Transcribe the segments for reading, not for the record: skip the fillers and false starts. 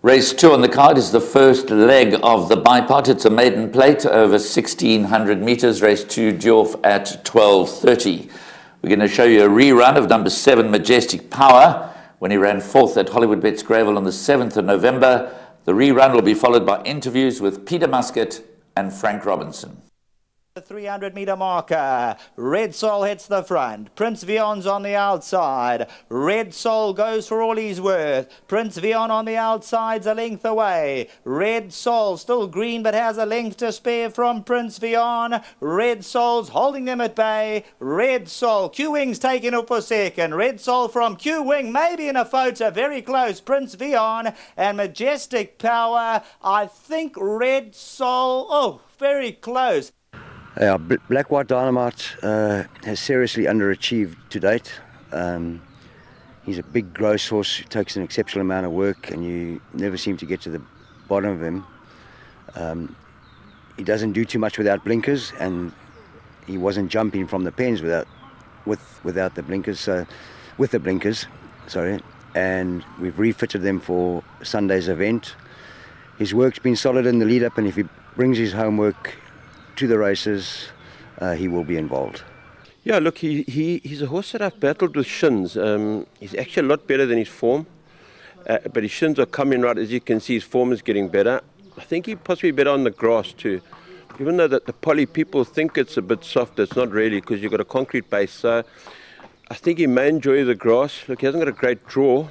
Race 2 on the card is the first leg of the bipod. It's a maiden plate over 1,600 meters. Race 2 due off at 12:30. We're going to show you a rerun of number 7, Majestic Power, when he ran 4th at Hollywood Bets Gravel on the 7th of November. The rerun will be followed by interviews with Peter Muscat and Frank Robinson. The 300-meter marker. Red Soul hits the front. Prince Vion's on the outside. Red Soul goes for all he's worth. Prince Vion on the outside's a length away. Red Soul still green but has a length to spare from Prince Vion. Red Soul's holding them at bay. Red Soul. Q-Wing's taking up for second. Red Soul from Q-Wing maybe in a photo. Very close. Prince Vion and Majestic Power. I think Red Soul. Oh, very close. Yeah, Black White Dynamite has seriously underachieved to date. He's a big gross horse who takes an exceptional amount of work, and you never seem to get to the bottom of him. He doesn't do too much without blinkers, and he wasn't jumping from the pens without the blinkers. So with the blinkers, sorry. And we've refitted them for Sunday's event. His work's been solid in the lead up, and if he brings his homework to the races, he will be involved. Yeah, look, he's a horse that I've battled with shins. He's actually a lot better than his form, but his shins are coming right. As you can see, his form is getting better. I think he's possibly better on the grass too. Even though that the poly people think it's a bit soft, it's not really, because you've got a concrete base. So I think he may enjoy the grass. Look, he hasn't got a great draw,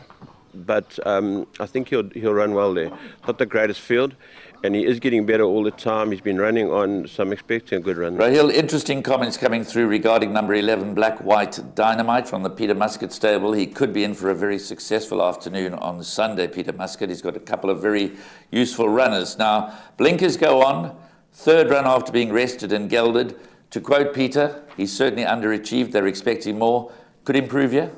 but I think he'll run well there. Not the greatest field, and he is getting better all the time. He's been running on, so I'm expecting a good run. Rahil, interesting comments coming through regarding number 11, Black White Dynamite from the Peter Muscat stable. He could be in for a very successful afternoon on Sunday, Peter Muscat. He's got a couple of very useful runners. Now, blinkers go on. Third run after being rested and gelded. To quote Peter, he's certainly underachieved. They're expecting more. Could improve here?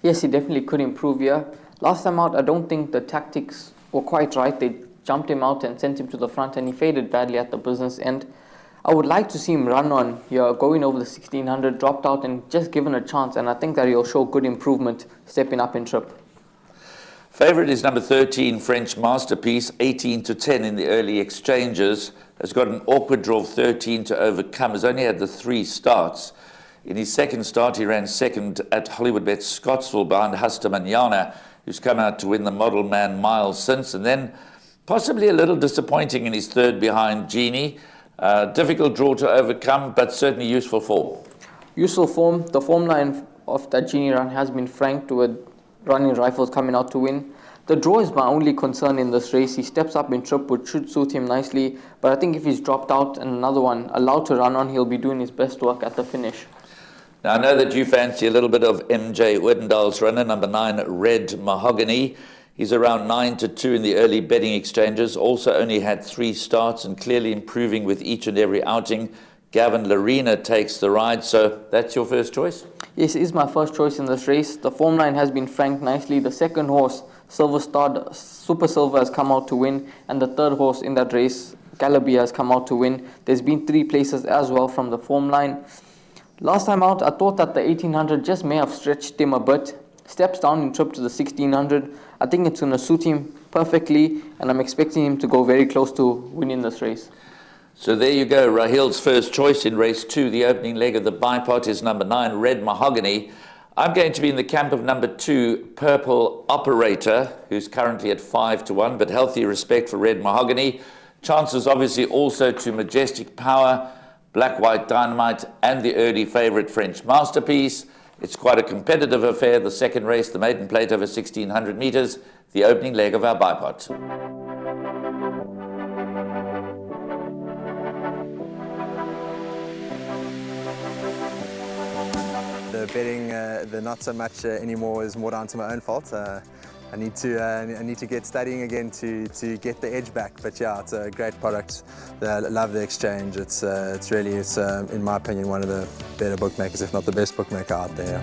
Yes, he definitely could improve here. Last time out, I don't think the tactics were quite right. They jumped him out and sent him to the front, and he faded badly at the business end. I would like to see him run on here, going over the 1600, dropped out and just given a chance, and I think that he'll show good improvement stepping up in trip. Favourite is number 13, French Masterpiece, 18-10 in the early exchanges. Has got an awkward draw of 13 to overcome. Has only had the 3 starts. In his second start, he ran second at Hollywood Bets Scottsville behind Hasta Manana, who's come out to win the Model Man Mile since, and then possibly a little disappointing in his third behind Genie. Difficult draw to overcome, but certainly useful form. Useful form. The form line of that Genie run has been franked with running rifles coming out to win. The draw is my only concern in this race. He steps up in trip, which should suit him nicely, but I think if he's dropped out and another one allowed to run on, he'll be doing his best work at the finish. Now, I know that you fancy a little bit of MJ Oudendaal's runner, number 9, Red Mahogany. He's around 9-2 in the early betting exchanges. Also only had 3 starts and clearly improving with each and every outing. Gavin Larena takes the ride, so that's your first choice? Yes, it is my first choice in this race. The form line has been franked nicely. The second horse, Silver Star, Super Silver, has come out to win, and the third horse in that race, Galabi, has come out to win. There's been 3 places as well from the form line. Last time out, I thought that the 1800 just may have stretched him a bit. Steps down in trip to the 1600. I think it's going to suit him perfectly, and I'm expecting him to go very close to winning this race. So there you go. Rahil's first choice in race 2. The opening leg of the bipod is number 9, Red Mahogany. I'm going to be in the camp of number 2, Purple Operator, who's currently at 5-1, but healthy respect for Red Mahogany. Chances obviously also to Majestic Power, Black White Dynamite, and the early favourite French Masterpiece. It's quite a competitive affair. The second race, the maiden plate over 1,600 metres, the opening leg of our bipod. The betting, the not so much anymore, is more down to my own fault. I need to get studying again to get the edge back. But yeah, it's a great product. I love the exchange. It's really, in my opinion, one of the better bookmakers, if not the best bookmaker out there.